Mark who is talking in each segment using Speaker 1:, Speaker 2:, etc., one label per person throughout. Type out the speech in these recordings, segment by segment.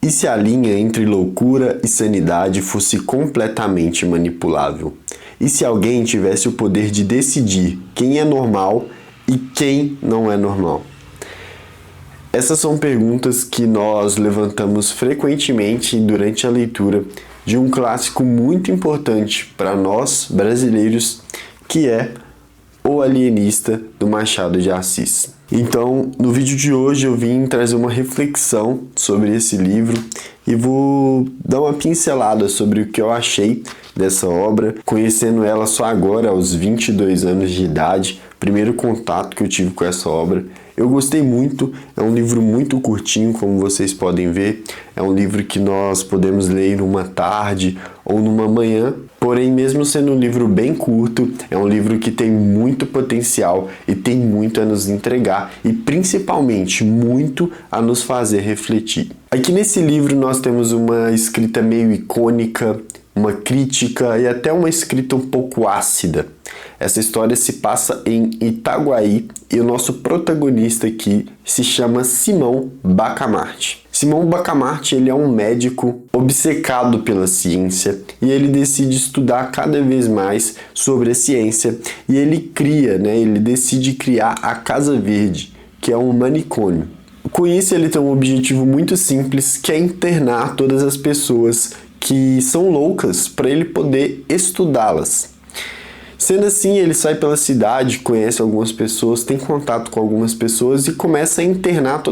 Speaker 1: E se a linha entre loucura e sanidade fosse completamente manipulável? E se alguém tivesse o poder de decidir quem é normal e quem não é normal? Essas são perguntas que nós levantamos frequentemente durante a leitura de um clássico muito importante para nós brasileiros, que é O Alienista, do Machado de Assis. Então, no vídeo de hoje eu vim trazer uma reflexão sobre esse livro e vou dar uma pincelada sobre o que eu achei dessa obra, conhecendo ela só agora, aos 22 anos de idade, primeiro contato que eu tive com essa obra. Eu gostei muito, é um livro muito curtinho, como vocês podem ver, é um livro que nós podemos ler numa tarde ou numa manhã, porém mesmo sendo um livro bem curto, é um livro que tem muito potencial e tem muito a nos entregar e principalmente muito a nos fazer refletir. Aqui nesse livro nós temos uma escrita meio icônica, uma crítica e até uma escrita um pouco ácida. Essa história se passa em Itaguaí e o nosso protagonista aqui se chama Simão Bacamarte. Simão Bacamarte, ele é um médico obcecado pela ciência e ele decide estudar cada vez mais sobre a ciência e ele decide criar a Casa Verde, que é um manicômio. Com isso ele tem um objetivo muito simples, que é internar todas as pessoas que são loucas para ele poder estudá-las. Sendo assim, ele sai pela cidade, conhece algumas pessoas, tem contato com algumas pessoas e começa a internar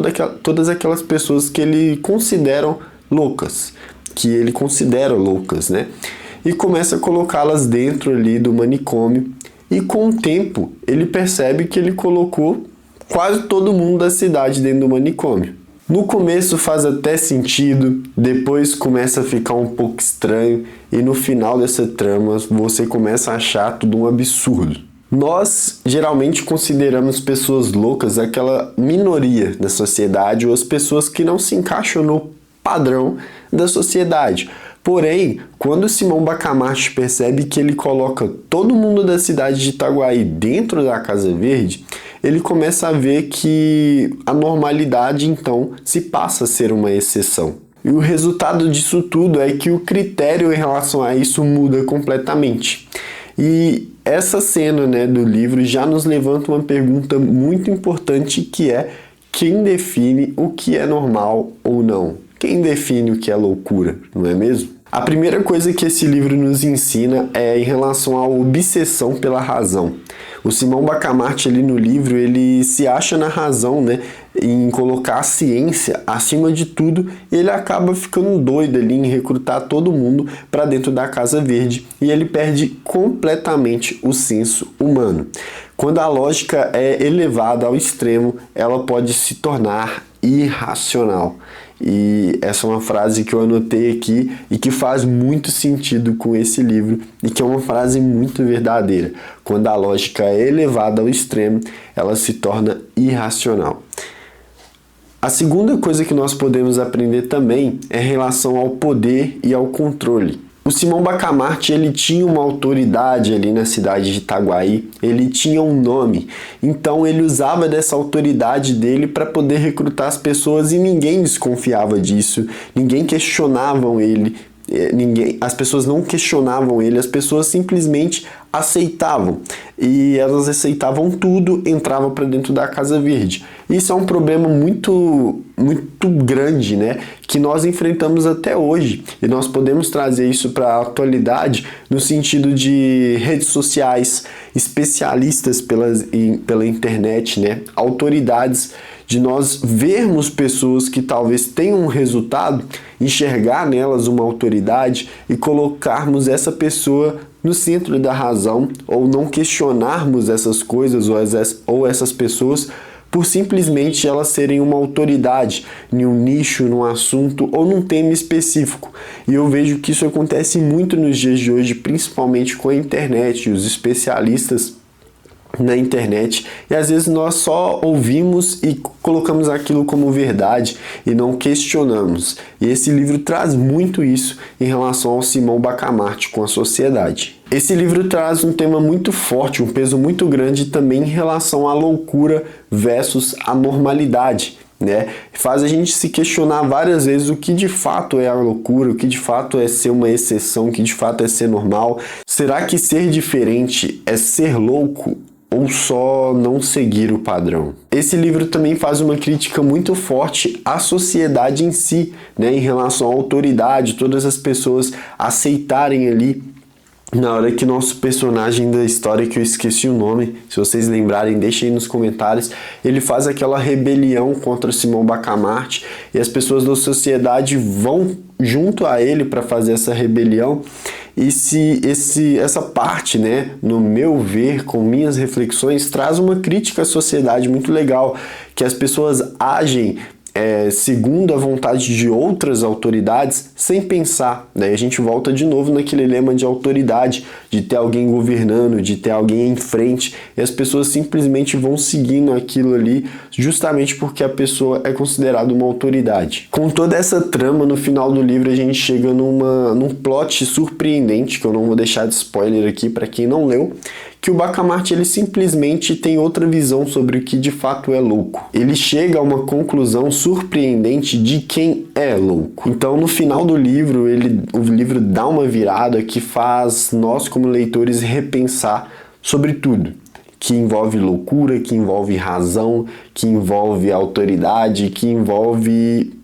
Speaker 1: todas aquelas pessoas que ele considera loucas, né? E começa a colocá-las dentro ali do manicômio e com o tempo ele percebe que ele colocou quase todo mundo da cidade dentro do manicômio. No começo faz até sentido, depois começa a ficar um pouco estranho e no final dessa trama você começa a achar tudo um absurdo. Nós geralmente consideramos pessoas loucas aquela minoria da sociedade ou as pessoas que não se encaixam no padrão da sociedade. Porém, quando Simão Bacamarte percebe que ele coloca todo mundo da cidade de Itaguaí dentro da Casa Verde, ele começa a ver que a normalidade, então, se passa a ser uma exceção. E o resultado disso tudo é que o critério em relação a isso muda completamente. E essa cena, do livro já nos levanta uma pergunta muito importante, que é: quem define o que é normal ou não? Quem define o que é loucura, não é mesmo? A primeira coisa que esse livro nos ensina é em relação à obsessão pela razão. O Simão Bacamarte ali no livro, ele se acha na razão, em colocar a ciência acima de tudo, e ele acaba ficando doido ali em recrutar todo mundo para dentro da Casa Verde e ele perde completamente o senso humano. Quando a lógica é elevada ao extremo, ela pode se tornar irracional. E essa é uma frase que eu anotei aqui e que faz muito sentido com esse livro e que é uma frase muito verdadeira. Quando a lógica é elevada ao extremo, ela se torna irracional. A segunda coisa que nós podemos aprender também é em relação ao poder e ao controle. O Simão Bacamarte, ele tinha uma autoridade ali na cidade de Itaguaí, ele tinha um nome, então ele usava dessa autoridade dele para poder recrutar as pessoas e ninguém desconfiava disso, ninguém questionava ele, as pessoas não questionavam ele, as pessoas simplesmente aceitavam. E elas aceitavam tudo, entravam para dentro da Casa Verde. Isso é um problema muito grande, que nós enfrentamos até hoje. E nós podemos trazer isso para a atualidade no sentido de redes sociais, especialistas pela internet, autoridades, de nós vermos pessoas que talvez tenham um resultado, enxergar nelas uma autoridade e colocarmos essa pessoa no centro da razão, ou não questionarmos essas coisas ou essas pessoas por simplesmente elas serem uma autoridade em um nicho, num assunto ou num tema específico. E eu vejo que isso acontece muito nos dias de hoje, principalmente com a internet e os especialistas na internet, e às vezes nós só ouvimos e colocamos aquilo como verdade e não questionamos. E esse livro traz muito isso em relação ao Simão Bacamarte com a sociedade. Esse livro traz um tema muito forte, um peso muito grande também em relação à loucura versus a normalidade, né? Faz a gente se questionar várias vezes o que de fato é a loucura, o que de fato é ser uma exceção, o que de fato é ser normal. Será que ser diferente é ser louco ou só não seguir o padrão? Esse livro também faz uma crítica muito forte à sociedade em si, né? Em relação à autoridade, todas as pessoas aceitarem ali. Na hora que nosso personagem da história, que eu esqueci o nome, se vocês lembrarem, deixem aí nos comentários, ele faz aquela rebelião contra Simão Bacamarte e as pessoas da sociedade vão junto a ele para fazer essa rebelião. E essa parte, né, no meu ver, com minhas reflexões, traz uma crítica à sociedade muito legal, que as pessoas agem segundo a vontade de outras autoridades, sem pensar. Daí a gente volta de novo naquele lema de autoridade, de ter alguém governando, de ter alguém em frente, e as pessoas simplesmente vão seguindo aquilo ali, justamente porque a pessoa é considerada uma autoridade. Com toda essa trama, no final do livro a gente chega num plot surpreendente, que eu não vou deixar de spoiler aqui para quem não leu, que o Bacamarte ele simplesmente tem outra visão sobre o que de fato é louco. Ele chega a uma conclusão surpreendente de quem é louco. Então, no final do livro, o livro dá uma virada que faz nós, como leitores, repensar sobre tudo. Que envolve loucura, que envolve razão, que envolve autoridade, que envolve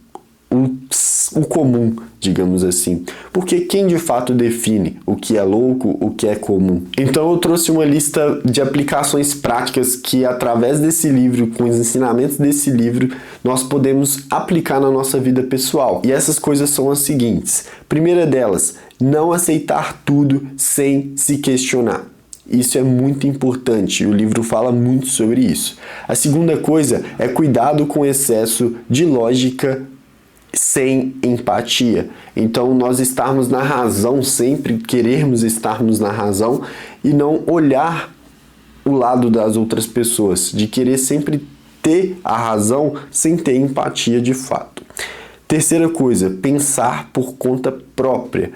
Speaker 1: o comum, digamos assim. Porque quem de fato define o que é louco, o que é comum? Então eu trouxe uma lista de aplicações práticas que, através desse livro, com os ensinamentos desse livro, nós podemos aplicar na nossa vida pessoal. E essas coisas são as seguintes. Primeira delas, não aceitar tudo sem se questionar. Isso é muito importante, o livro fala muito sobre isso. A segunda coisa é cuidado com o excesso de lógica sem empatia. Então nós estarmos na razão sempre, querermos estarmos na razão e não olhar o lado das outras pessoas, de querer sempre ter a razão sem ter empatia de fato. Terceira coisa, pensar por conta própria.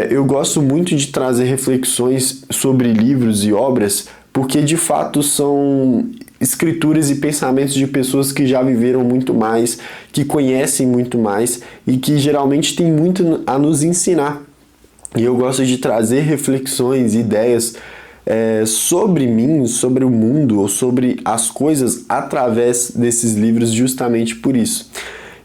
Speaker 1: Eu gosto muito de trazer reflexões sobre livros e obras, porque de fato são escrituras e pensamentos de pessoas que já viveram muito mais, que conhecem muito mais e que geralmente têm muito a nos ensinar. E eu gosto de trazer reflexões, ideias sobre mim, sobre o mundo ou sobre as coisas através desses livros, justamente por isso.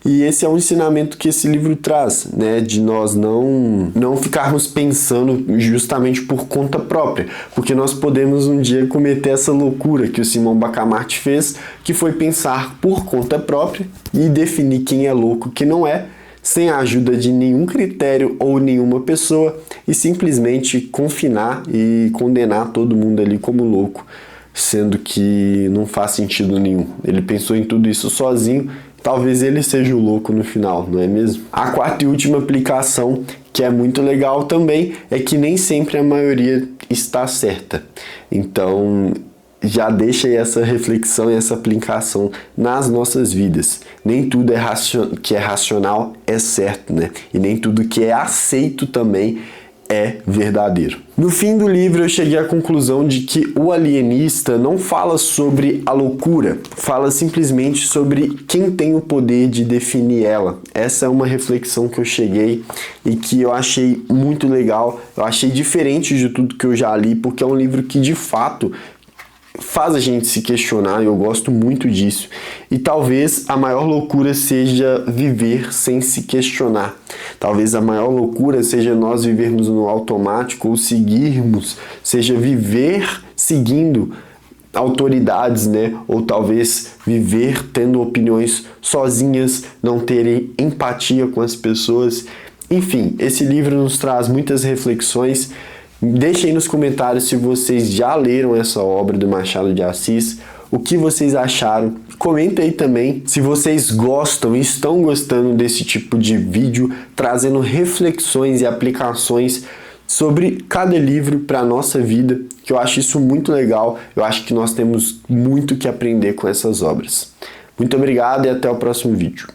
Speaker 1: E esse é um ensinamento que esse livro traz, né? De nós não ficarmos pensando justamente por conta própria, porque nós podemos um dia cometer essa loucura que o Simão Bacamarte fez, que foi pensar por conta própria e definir quem é louco e quem não é, sem a ajuda de nenhum critério ou nenhuma pessoa, e simplesmente confinar e condenar todo mundo ali como louco, sendo que não faz sentido nenhum. Ele pensou em tudo isso sozinho. Talvez ele seja o louco no final, não é mesmo? A quarta e última aplicação, que é muito legal também, é que nem sempre a maioria está certa. Então, já deixa aí essa reflexão e essa aplicação nas nossas vidas. Nem tudo que é racional é certo, né? E nem tudo que é aceito também é verdadeiro. No fim do livro eu cheguei à conclusão de que o alienista não fala sobre a loucura, fala simplesmente sobre quem tem o poder de definir ela. Essa é uma reflexão que eu cheguei e que eu achei muito legal, eu achei diferente de tudo que eu já li, porque é um livro que de fato faz a gente se questionar, e eu gosto muito disso. E talvez a maior loucura seja viver sem se questionar. Talvez a maior loucura seja nós vivermos no automático, ou seja viver seguindo autoridades, né? Ou talvez viver tendo opiniões sozinhas, não terem empatia com as pessoas. Enfim, esse livro nos traz muitas reflexões. Deixem aí nos comentários se vocês já leram essa obra do Machado de Assis, o que vocês acharam. Comenta aí também se vocês gostam e estão gostando desse tipo de vídeo, trazendo reflexões e aplicações sobre cada livro para a nossa vida, que eu acho isso muito legal. Eu acho que nós temos muito que aprender com essas obras. Muito obrigado e até o próximo vídeo.